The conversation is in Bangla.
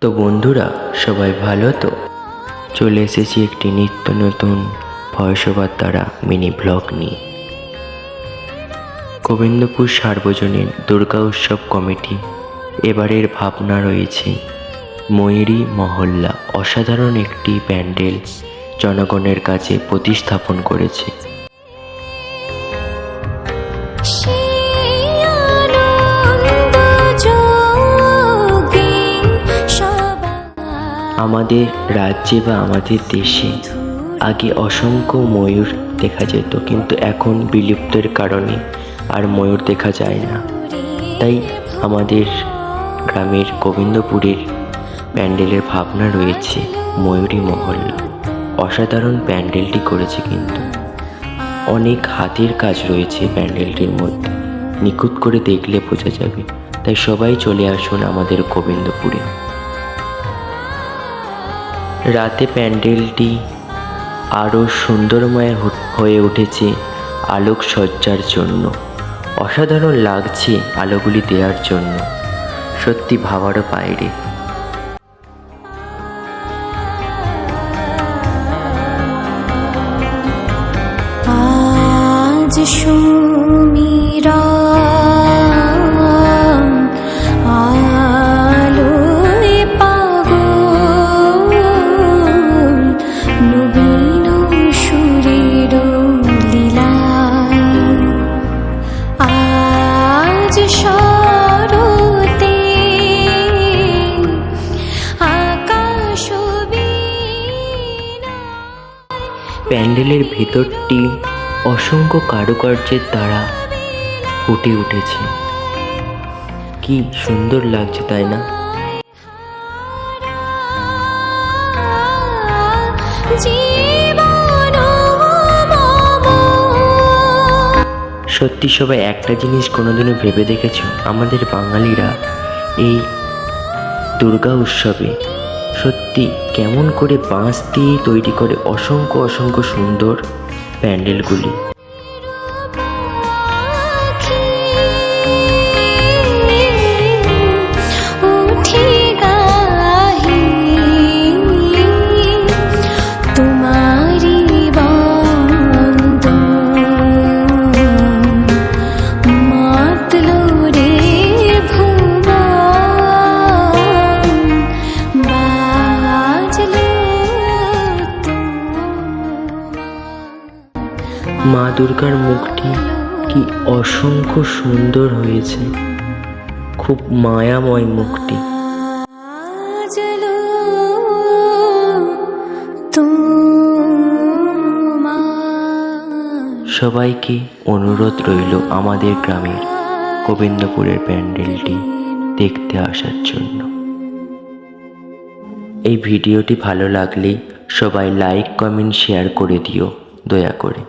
তো বন্ধুরা, সবাই ভালো তো? চলে এসেছি একটি নিত্য নতুন ভয়েস ওভার দ্বারা মিনি ব্লগ নিয়ে। গোবিন্দপুর সার্বজনীন দুর্গা উৎসব কমিটি এবারের ভাবনা রয়েছে ময়ূরী মহল্লা অসাধারণ একটি প্যান্ডেল জনগণের কাছে প্রতিস্থাপন করেছে। আমাদের রাজ্যে বা আমাদের দেশে আগে অসংখ্য ময়ূর দেখা যেত, কিন্তু এখন বিলুপ্তের কারণে আর ময়ূর দেখা যায় না। তাই আমাদের গ্রামের গোবিন্দপুরের প্যান্ডেলের ভাবনা রয়েছে ময়ূরী মহল্লা। অসাধারণ প্যান্ডেলটি করেছে, কিন্তু অনেক হাতের কাজ রয়েছে প্যান্ডেলটির মধ্যে, নিখুঁত করে দেখলে বোঝা যাবে। তাই সবাই চলে আসুন আমাদের গোবিন্দপুরে। রাতে প্যান্ডেলটি আরও সুন্দরময় হয়ে উঠেছে আলোকসজ্জার জন্য। অসাধারণ লাগছে আলোগুলি দেওয়ার জন্য, সত্যি ভাবারও বাইরে। আজ সুমিরা প্যান্ডেলের ভিতরটি অসংখ্য কারুকার্যের দ্বারা ফুটে উঠেছে। কি সুন্দর লাগছে, তাই না? সত্যি সবাই একটা জিনিস কোনোদিনও ভেবে দেখেছো? আমাদের বাঙালিরা এই দুর্গা উৎসবে সত্যি কেমন করে বাঁশ দিয়ে তৈরি করে অসংখ্য অসংখ্য সুন্দর প্যান্ডেলগুলি। মা দুর্গার মুখটি কি অসংখ্য সুন্দর হয়েছে, খুব মায়াময় মুখটি। সবাইকে অনুরোধ রইল আমাদের গ্রামের গোবিন্দপুরের প্যান্ডেলটি দেখতে আসার জন্য। এই ভিডিওটি ভালো লাগলে সবাই লাইক, কমেন্ট, শেয়ার করে দিও দয়া করে।